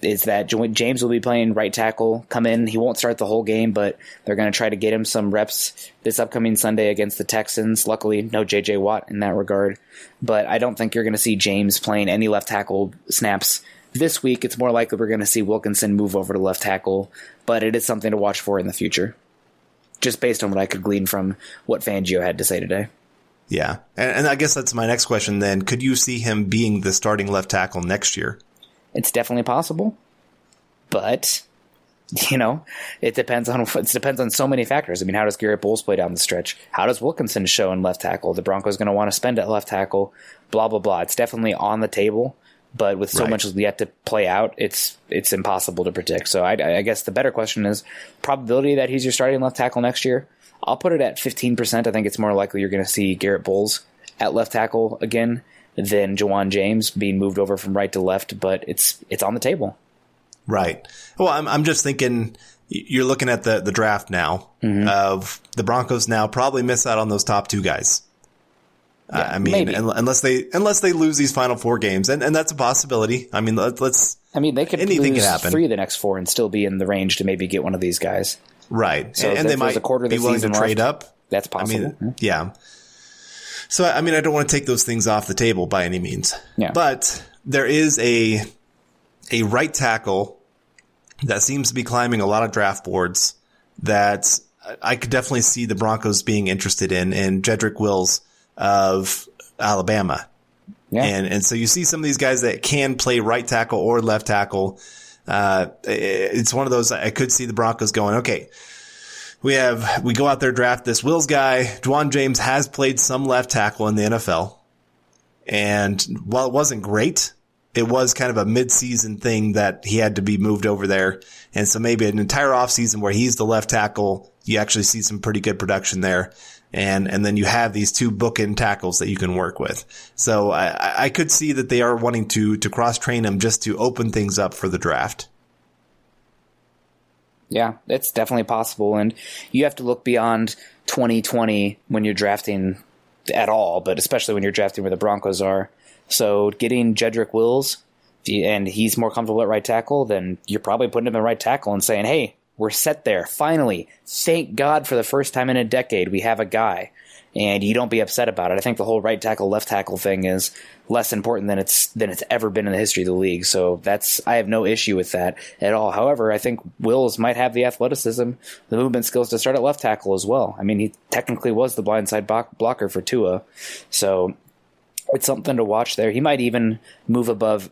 is that James will be playing right tackle, come in. He won't start the whole game, but they're going to try to get him some reps this upcoming Sunday against the Texans. Luckily, no J.J. Watt in that regard. But I don't think you're going to see James playing any left tackle snaps this week. It's more likely we're going to see Wilkinson move over to left tackle, but it is something to watch for in the future, just based on what I could glean from what Fangio had to say today. Yeah, and I guess that's my next question then. Could you see him being the starting left tackle next year? It's definitely possible, but it depends on so many factors. I mean, how does Garrett Bowles play down the stretch? How does Wilkinson show in left tackle? The Broncos going to want to spend at left tackle, blah, blah, blah. It's definitely on the table, but with so much yet to play out, it's impossible to predict. So I guess the better question is probability that he's your starting left tackle next year. I'll put it at 15%. I think it's more likely you're going to see Garrett Bowles at left tackle again than Juwan James being moved over from right to left, but it's on the table. Right. Well, I'm just thinking you're looking at the draft now of the Broncos now probably miss out on those top two guys. Yeah, I mean, maybe. unless they lose these final four games, and that's a possibility. I mean, they could anything lose could happen. 3 of the next 4 and still be in the range to maybe get one of these guys. Right. So and they might be willing to trade up. That's possible. I mean, yeah. So, I mean, I don't want to take those things off the table by any means. Yeah. But there is a right tackle that seems to be climbing a lot of draft boards that I could definitely see the Broncos being interested in Jedrick Wills of Alabama. Yeah. And so you see some of these guys that can play right tackle or left tackle. It's one of those I could see the Broncos going, okay, we go out there, draft this Wills guy. Juwan James has played some left tackle in the NFL. And while it wasn't great, it was kind of a mid-season thing that he had to be moved over there. And so maybe an entire offseason where he's the left tackle, you actually see some pretty good production there. And then you have these 2 bookend tackles that you can work with. So I could see that they are wanting to cross-train him just to open things up for the draft. Yeah, it's definitely possible. And you have to look beyond 2020 when you're drafting at all, but especially when you're drafting where the Broncos are. So getting Jedrick Wills, and he's more comfortable at right tackle, then you're probably putting him at right tackle and saying, hey, we're set there. Finally, thank God for the first time in a decade, we have a guy. And you don't be upset about it. I think the whole right tackle, left tackle thing is less important than it's ever been in the history of the league. So I have no issue with that at all. However, I think Wills might have the athleticism, the movement skills to start at left tackle as well. I mean, he technically was the blindside blocker for Tua. So it's something to watch there. He might even move above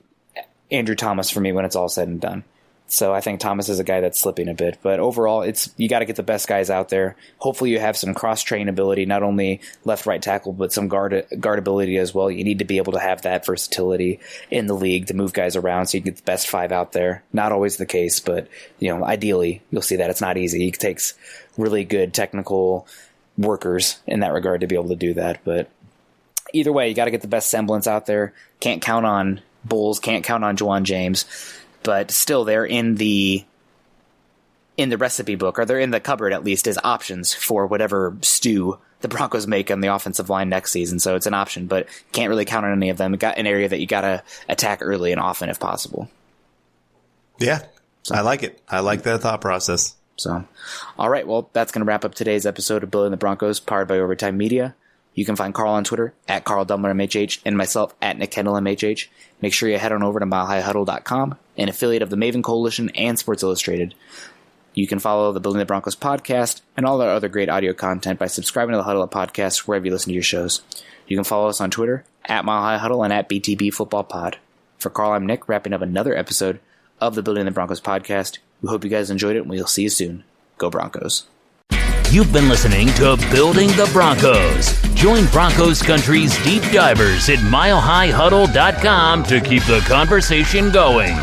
Andrew Thomas for me when it's all said and done. So I think Thomas is a guy that's slipping a bit. But overall, you got to get the best guys out there. Hopefully you have some cross-train ability, not only left, right tackle, but some guard ability as well. You need to be able to have that versatility in the league to move guys around so you can get the best 5 out there. Not always the case, but ideally you'll see that. It's not easy. It takes really good technical workers in that regard to be able to do that. But either way, you got to get the best semblance out there. Can't count on Bulls, can't count on Juwan James. But still, they're in the recipe book, or they're in the cupboard at least, as options for whatever stew the Broncos make on the offensive line next season. So it's an option, but can't really count on any of them. It got an area that you got to attack early and often if possible. Yeah, I like it. I like that thought process. So, all right, well, that's going to wrap up today's episode of Building the Broncos, powered by Overtime Media. You can find Carl on Twitter at Carl Dumler MHH and myself at Nick Kendell MHH. Make sure you head on over to milehighhuddle.com, an affiliate of the Maven Coalition and Sports Illustrated. You can follow the Building the Broncos podcast and all our other great audio content by subscribing to the Huddle Up podcast wherever you listen to your shows. You can follow us on Twitter, @MileHighHuddle and @BTB Football Pod. For Carl, I'm Nick, wrapping up another episode of the Building the Broncos podcast. We hope you guys enjoyed it, and we'll see you soon. Go Broncos. You've been listening to Building the Broncos. Join Broncos Country's deep divers at milehighhuddle.com to keep the conversation going.